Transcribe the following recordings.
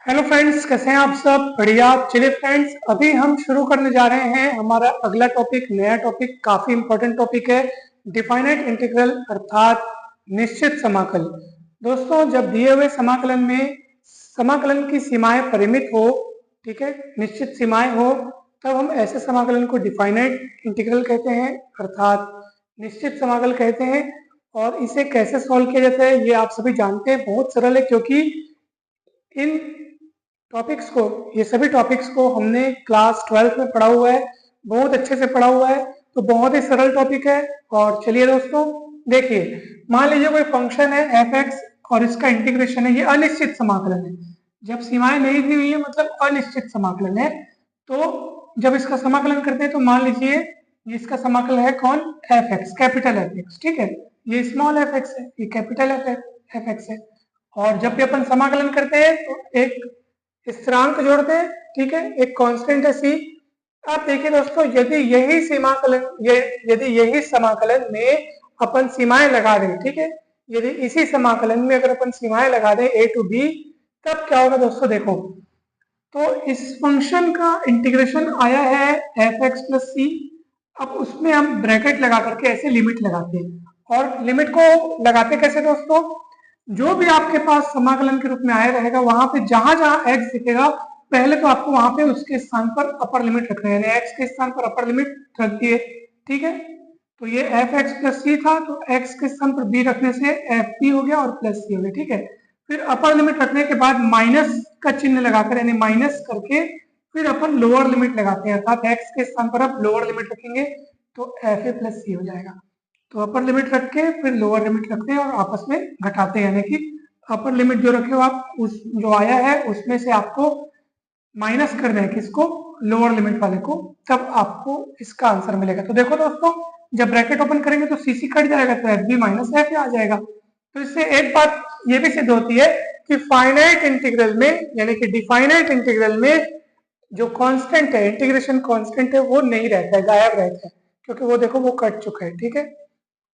Hello friends, कैसे हैं आप सब? बढ़िया। चलिए फ्रेंड्स, अभी हम शुरू करने जा रहे हैं हमारा अगला टॉपिक। नया टॉपिक, काफी इंपॉर्टेंट टॉपिक है, डिफाइनाइट इंटीग्रल अर्थात निश्चित समाकल। दोस्तों, जब दिए हुए समाकलन में समाकलन की सीमाएं परिमित हो, ठीक है, निश्चित सीमाएं हो, तब हम ऐसे समाकलन को डिफाइनाइट इंटीग्रल कहते हैं अर्थात निश्चित समाकल कहते हैं। और इसे कैसे सॉल्व किया जाता है ये आप सभी जानते हैं, बहुत सरल है, क्योंकि इन टॉपिक्स को, ये सभी टॉपिक्स को हमने क्लास 12th में पढ़ा हुआ है, बहुत अच्छे से पढ़ा हुआ है, तो बहुत ही सरल टॉपिक है। और चलिए दोस्तों, देखिए, मान लीजिए कोई फंक्शन है एफ एक्स और इसका इंटीग्रेशन है, ये अनिश्चित समाकलन है। जब सीमाएं नहीं दी हुई है मतलब अनिश्चित समाकलन है, तो जब इसका समाकलन करते हैं तो मान लीजिए इसका समाकलन है कौन? F x, capital F x, ठीक है। ये स्मॉल एफ एक्स है, ये कैपिटल एफ एक्स है। और जब भी अपन समाकलन करते हैं तो एक स्थिरांक जोड़ते हैं, ठीक है, एक कांस्टेंट है सी। आप देखिए दोस्तों, यदि यही समाकलन में अपन सीमाएं लगा दें, ठीक है, यदि इसी समाकलन में अगर अपन सीमाएं लगा दें ए टू बी, तब क्या होगा दोस्तों? देखो, तो इस फंक्शन का इंटीग्रेशन आया है एफ एक्स प्लस सी। अब उसमें हम ब्रैकेट लगा करके ऐसे लिमिट लगाते हैं। और लिमिट को लगाते कैसे दोस्तों? जो भी आपके पास समाकलन के रूप में आया रहेगा, वहां पे जहां जहां एक्स दिखेगा, पहले तो आपको वहां पे उसके स्थान पर अपर लिमिट रखना है, यानी एक्स के स्थान पर अपर लिमिट रख दिए, ठीक है। तो ये एफ एक्स प्लस सी था, तो एक्स के स्थान पर बी रखने से एफ बी हो गया और प्लस सी हो गया, ठीक है। फिर अपर लिमिट रखने के बाद माइनस का चिन्ह लगाकर, यानी माइनस करके फिर अपन लोअर लिमिट लगाते हैं, अर्थात एक्स के स्थान पर आप लोअर लिमिट रखेंगे तो एफ ए प्लस सी हो जाएगा। तो अपर लिमिट रख के फिर लोअर लिमिट रखते हैं और आपस में घटाते हैं, यानी कि अपर लिमिट जो रखे हो आप, उस जो आया है उसमें से आपको माइनस करना है किसको? लोअर लिमिट वाले को, तब आपको इसका आंसर मिलेगा। तो देखो दोस्तों, जब ब्रैकेट ओपन करेंगे तो सी सी कट जाएगा, तो एफ बी माइनस एफ आ जाएगा। तो इससे एक बात ये भी सिद्ध होती है कि फाइनाइट इंटीग्रल में, यानी कि डिफाइनाइट इंटीग्रल में जो कांस्टेंट है, इंटीग्रेशन कांस्टेंट है, वो नहीं रहता है, गायब रहता है, क्योंकि वो देखो वो कट चुका है, ठीक है,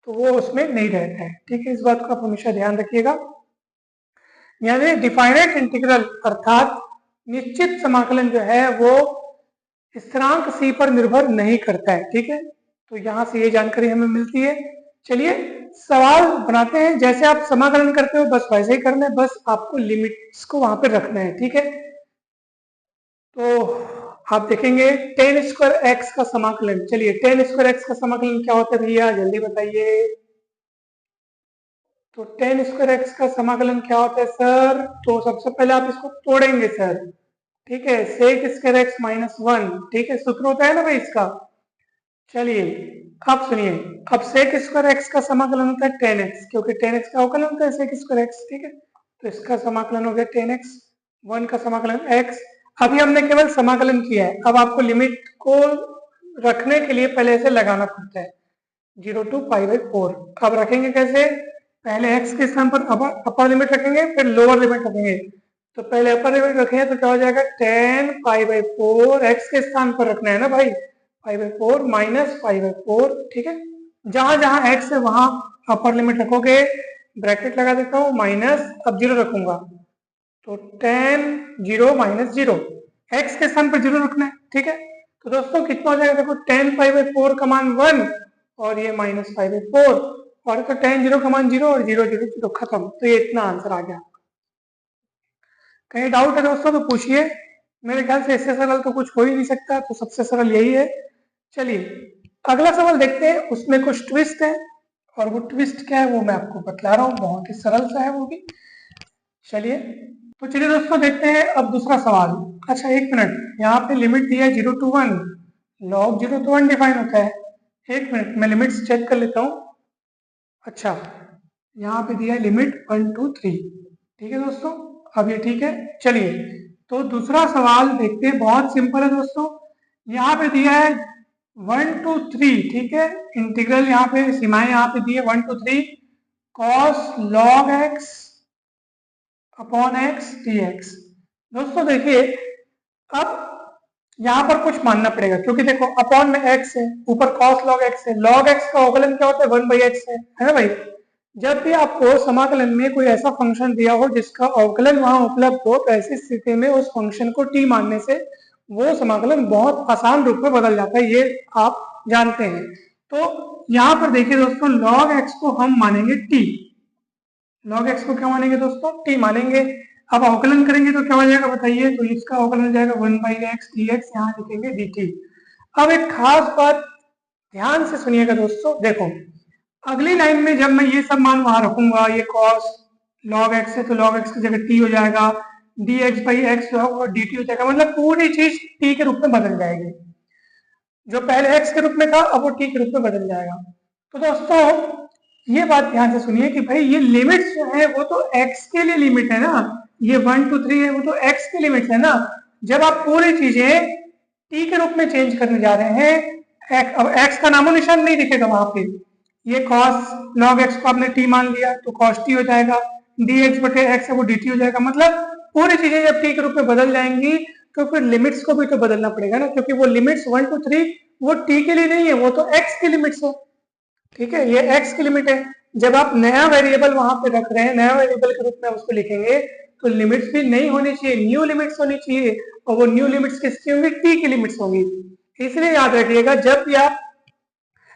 तो वो उसमें नहीं रहता है, ठीक है। इस बात को आप हमेशा ध्यान रखिएगा। यानी डिफाइनाइट इंटीग्रल अर्थात निश्चित समाकलन जो है वो स्थिरांक सी पर निर्भर नहीं करता है, ठीक है। तो यहां से ये जानकारी हमें मिलती है। चलिए सवाल बनाते हैं, जैसे आप समाकलन करते हो बस वैसे ही करना है, बस आपको लिमिट्स को वहां पर रखना है, ठीक है। तो आप देखेंगे टेन स्क्वायर एक्स का समाकलन। चलिए, टेन स्क्वायर एक्स का समाकलन क्या होता है भैया, जल्दी बताइए। तो टेन स्क्वायर एक्स का समाकलन क्या होता है सर? तो सबसे पहले आप इसको तोड़ेंगे सर, ठीक है, sec square x minus one, ठीक है, सूत्र होता है ना भाई इसका। चलिए अब सुनिए, अब सेक स्क्वायर एक्स का समाकलन होता है टेन एक्स, क्योंकि टेन एक्स का अवकलन होता है सेक स्क्वायर एक्स, ठीक है। तो इसका समाकलन हो गया टेन एक्स, वन का समाकलन एक्स। अभी हमने केवल समाकलन किया है, अब आपको लिमिट को रखने के लिए पहले से लगाना पड़ता है, 0 to पाई बाई 4। अब रखेंगे कैसे? पहले x के स्थान पर अपर लिमिट रखेंगे, फिर लोअर लिमिट रखेंगे। तो पहले अपर लिमिट रखेंगे तो क्या हो जाएगा? 10 पाई बाई 4, एक्स के स्थान पर रखना है ना भाई, pi by 4 minus pi by 4, ठीक है। जहां जहां x है वहां अपर लिमिट रखोगे, ब्रैकेट लगा देता हूं, माइनस, अब 0 रखूंगा, तो 10 0 माइनस 0, एक्स के स्थान पर 0 रखना है, ठीक है। तो दोस्तों कितना हो जाएगा? देखो 10 पाई बाई 4 का मान 1 और ये माइनस पाई बाई 4, और तो 10 0 का मान 0 और 0 0 0 खत्म। तो ये इतना आंसर आ गया। कहीं डाउट है दोस्तों तो पूछिए, मेरे ख्याल से इससे सरल तो कुछ हो ही नहीं सकता, तो सबसे सरल यही है। चलिए अगला सवाल देखते हैं, उसमें कुछ ट्विस्ट है, और वो ट्विस्ट क्या है वो मैं आपको बतला रहा हूँ, बहुत ही सरल सा है वो भी। चलिए, तो चलिए दोस्तों देखते हैं अब दूसरा सवाल। अच्छा एक मिनट, यहाँ पे लिमिट दिया है 0 to 1, log 0 to 1 डिफाइन होता है। एक मिनट मैं लिमिट्स चेक कर लेता हूँ। अच्छा, यहाँ पे दिया है लिमिट 1 to 3, ठीक है दोस्तों, अब ये ठीक है। चलिए तो दूसरा सवाल देखते हैं, बहुत सिंपल है दोस्तों। यहाँ पे दिया है 1 to 3, ठीक है, इंटीग्रल यहाँ पे सीमाएं यहाँ पे दी है 1 to 3 cos log x upon x D x. दोस्तों देखिए, अब यहाँ पर कुछ मानना पड़ेगा, क्योंकि देखो अपॉन में x है, ऊपर cos log x है, log x का अवकलन क्या होता है? 1 by x है ना भाई। जब भी आपको समाकलन में कोई ऐसा फंक्शन दिया हो जिसका अवकलन वहां उपलब्ध हो, तो ऐसी स्थिति में उस फंक्शन को t मानने से वो समाकलन बहुत आसान रूप में बदल जाता है, ये आप जानते हैं। तो यहाँ पर देखिए दोस्तों, log x को हम मानेंगे t। log x को क्या मानेंगे दोस्तों? t मानेंगे। अब अवकलन करेंगे तो क्या हो जाएगा बताइए? तो इसका अवकलन हो जाएगा 1/x dx, यहाँ लिखेंगे dt। अब एक खास बात ध्यान से सुनिएगा दोस्तों, देखो अगली लाइन में जब मैं ये सब मान वहां रखूंगा, ये cos log x है तो log x की जगह t हो जाएगा, dx/x जो होगा dt हो जाएगा, मतलब पूरी चीज t के रूप में बदल जाएगी। जो पहले x के रूप में था अब वो t के रूप में बदल जाएगा। तो दोस्तों ये बात ध्यान से सुनिए कि भाई ये लिमिट्स जो है वो तो x के लिए लिमिट है ना, ये 1 2 3 है वो तो x के लिमिट्स है ना। जब आप पूरी चीजें t के रूप में चेंज करने जा रहे हैं, अब x का नामो निशान नहीं दिखेगा वहां पे। ये cos log x को आपने t मान लिया तो cos t हो जाएगा, dx/x है वो dt हो जाएगा। मतलब पूरी चीजें जब t के रूप में बदल जाएंगी तो फिर लिमिट्स को भी तो बदलना पड़ेगा ना, क्योंकि वो लिमिट्स 1 2 3 वो t के लिए नहीं है, वो तो x की लिमिट्स है। ठीक है, ये x की लिमिट है। जब आप नया वेरिएबल वहां पे रख रहे हैं, नया वेरिएबल के रूप में उसको लिखेंगे तो लिमिट्स भी नहीं होनी चाहिए, न्यू लिमिट्स होनी चाहिए, और वो न्यू लिमिट्स किसकी होंगी? t की लिमिट्स होंगी। इसलिए याद रखिएगा, जब भी आप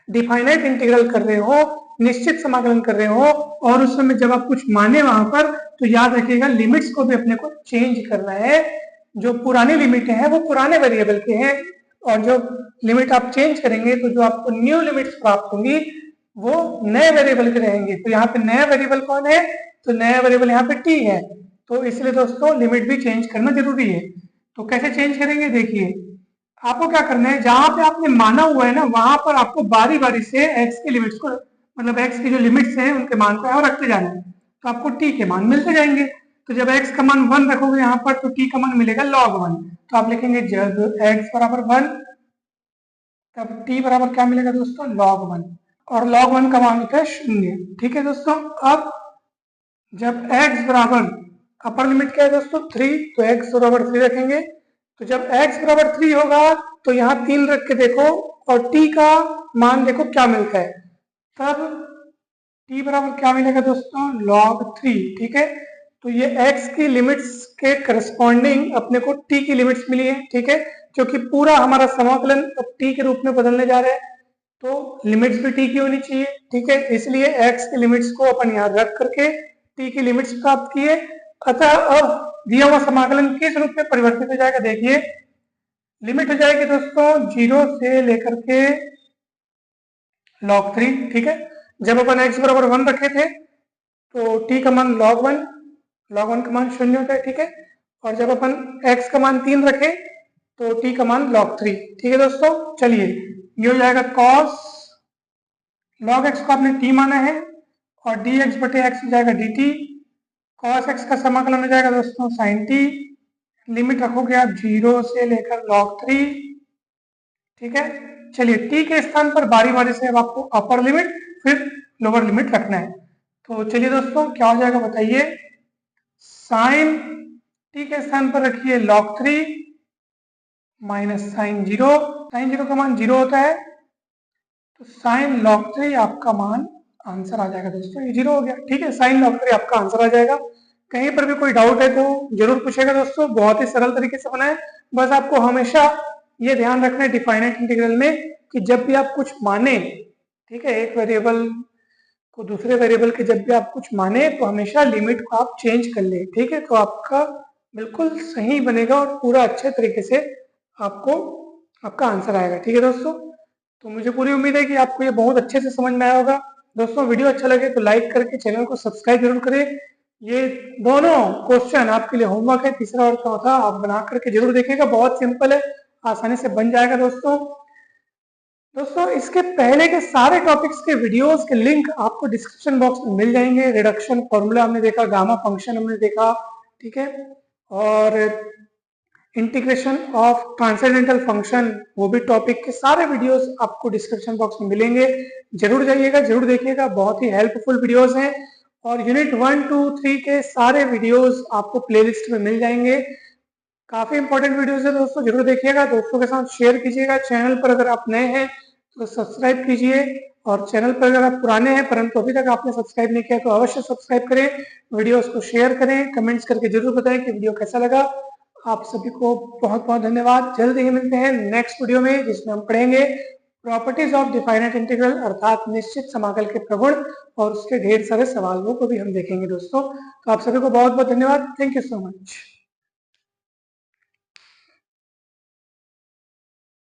डिफाइनाइट इंटीग्रल कर रहे हो, निश्चित समाकलन कर रहे हो, और उस समय जब आप कुछ माने वहां पर, तो याद रखिएगा लिमिट्स को भी अपने को चेंज करना है। जो पुरानी लिमिट है वो पुराने वेरिएबल के हैं, और जो लिमिट आप चेंज करेंगे तो जो आपको न्यू लिमिट्स प्राप्त होंगी वो नए वेरिएबल के रहेंगे। तो यहाँ पे नया वेरिएबल कौन है? तो नया वेरिएबल यहाँ पे t है। तो इसलिए दोस्तों लिमिट भी चेंज करना जरूरी है। तो कैसे चेंज करेंगे? देखिए आपको क्या करना है, जहां पे आपने माना हुआ है ना वहां पर आपको बारी बारी से x की लिमिट्स को, मतलब x की जो लिमिट्स हैं उनके मान को यहाँ रखते जाना है, तो आपको t के मान मिलते जाएंगे। तो जब x का मान 1 रखोगे यहाँ पर तो t का मान मिलेगा log 1। तो आप लिखेंगे जब x बराबर 1 तब t बराबर क्या मिलेगा दोस्तों? log 1। और log 1 का मान होता है 0। ठीक है दोस्तों, अब जब x बराबर, अपर लिमिट क्या है दोस्तों? 3, तो x बराबर 3 रखेंगे। तो जब x बराबर 3 होगा तो यहाँ 3 रख के देखो और t का मान देखो क्या मिलता है, तब t बराबर क्या मिलेगा दोस्तों? log 3। ठीक है, तो ये x की लिमिट्स के करस्पॉन्डिंग अपने को t की लिमिट्स मिली है। ठीक है, क्योंकि पूरा हमारा समाकलन अब t के रूप में बदलने जा रहे हैं तो लिमिट्स भी t की होनी चाहिए। ठीक है, इसलिए x की लिमिट्स को अपन यहाँ रख करके t की लिमिट्स प्राप्त किए। अतः अब दिया हुआ समाकलन किस रूप में परिवर्तित हो जाएगा? देखिए लिमिट हो जाएगी दोस्तों 0 से लेकर के log 3। ठीक है, जब अपन x बराबर 1 रखे थे तो t का मान log 1, log 1 का मान 0 होता है। ठीक है, और जब अपन x का मान 3 रखे तो t का मान log 3। ठीक है दोस्तों, चलिए ये हो जाएगा cos log x को आपने t माना है और dx/x हो जाएगा dt। cos x का समाकलन हो जाएगा दोस्तों sin t। लिमिट रखोगे आप 0 से लेकर log 3। ठीक है, चलिए t के स्थान पर बारी बारी से अब आपको अपर लिमिट फिर लोअर लिमिट रखना है। तो चलिए दोस्तों क्या हो जाएगा बताइए? sin t के स्थान पर रखिए log 3 माइनस sin 0। sin 0 का मान 0 होता है तो sin log 3 आपका मान आंसर आ जाएगा दोस्तों, ये 0 हो गया। ठीक है, sin log 3 आपका आंसर आ जाएगा। कहीं पर भी कोई डाउट है तो जरूर पूछेगा दोस्तों, बहुत ही सरल तरीके से बनाए। बस आपको हमेशा ये ध्यान रखना है डिफाइनाइट इंटीग्रल में कि जब भी आप कुछ माने, ठीक है, एक वेरिएबल को दूसरे वेरिएबल के जब भी आप कुछ माने तो हमेशा लिमिट को आप चेंज कर ले। ठीक है, तो आपका बिल्कुल सही बनेगा और पूरा अच्छे तरीके से आपको आपका आंसर आएगा। ठीक है दोस्तों, तो मुझे पूरी उम्मीद है कि आपको ये बहुत अच्छे से समझ में आया होगा। दोस्तों वीडियो अच्छा लगे तो लाइक करके चैनल को सब्सक्राइब जरूर करें। ये दोनों क्वेश्चन आपके लिए होमवर्क है, तीसरा और चौथा आप बना करके जरूर देखिएगा, बहुत सिंपल है, आसानी से बन जाएगा दोस्तों इसके पहले के सारे टॉपिक्स के वीडियोस के लिंक आपको डिस्क्रिप्शन बॉक्स में मिल जाएंगे। रिडक्शन फॉर्मूला हमने देखा, गामा फंक्शन हमने देखा, ठीक है, और इंटीग्रेशन ऑफ ट्रांसेंडेंटल फंक्शन, वो भी टॉपिक के सारे वीडियोस आपको डिस्क्रिप्शन बॉक्स में मिलेंगे। जरूर जाइएगा, जरूर देखिएगा, बहुत ही हेल्पफुल वीडियोस हैं। और यूनिट 1 2 3 के सारे वीडियोस आपको प्लेलिस्ट में मिल जाएंगे। काफी इंपॉर्टेंट वीडियोस है दोस्तों, जरूर देखिएगा, दोस्तों के साथ शेयर कीजिएगा। चैनल पर अगर आप नए हैं तो सब्सक्राइब कीजिए। और चैनल पर अगर आप पुराने हैं परंतु अभी तक आपने सब्सक्राइब नहीं किया तो अवश्य सब्सक्राइब करें, वीडियोस को शेयर करें, कमेंट्स करके जरूर बताएं कि वीडियो कैसा लगा। आप सभी को बहुत बहुत धन्यवाद। जल्द ही मिलते हैं नेक्स्ट वीडियो में जिसमें हम पढ़ेंगे प्रॉपर्टीज ऑफ डिफाइनाइट इंटीग्रल अर्थात निश्चित समाकल के प्रगुण और उसके ढेर सारे सवालों को भी हम देखेंगे दोस्तों। तो आप सभी को बहुत बहुत धन्यवाद। Thank you so much.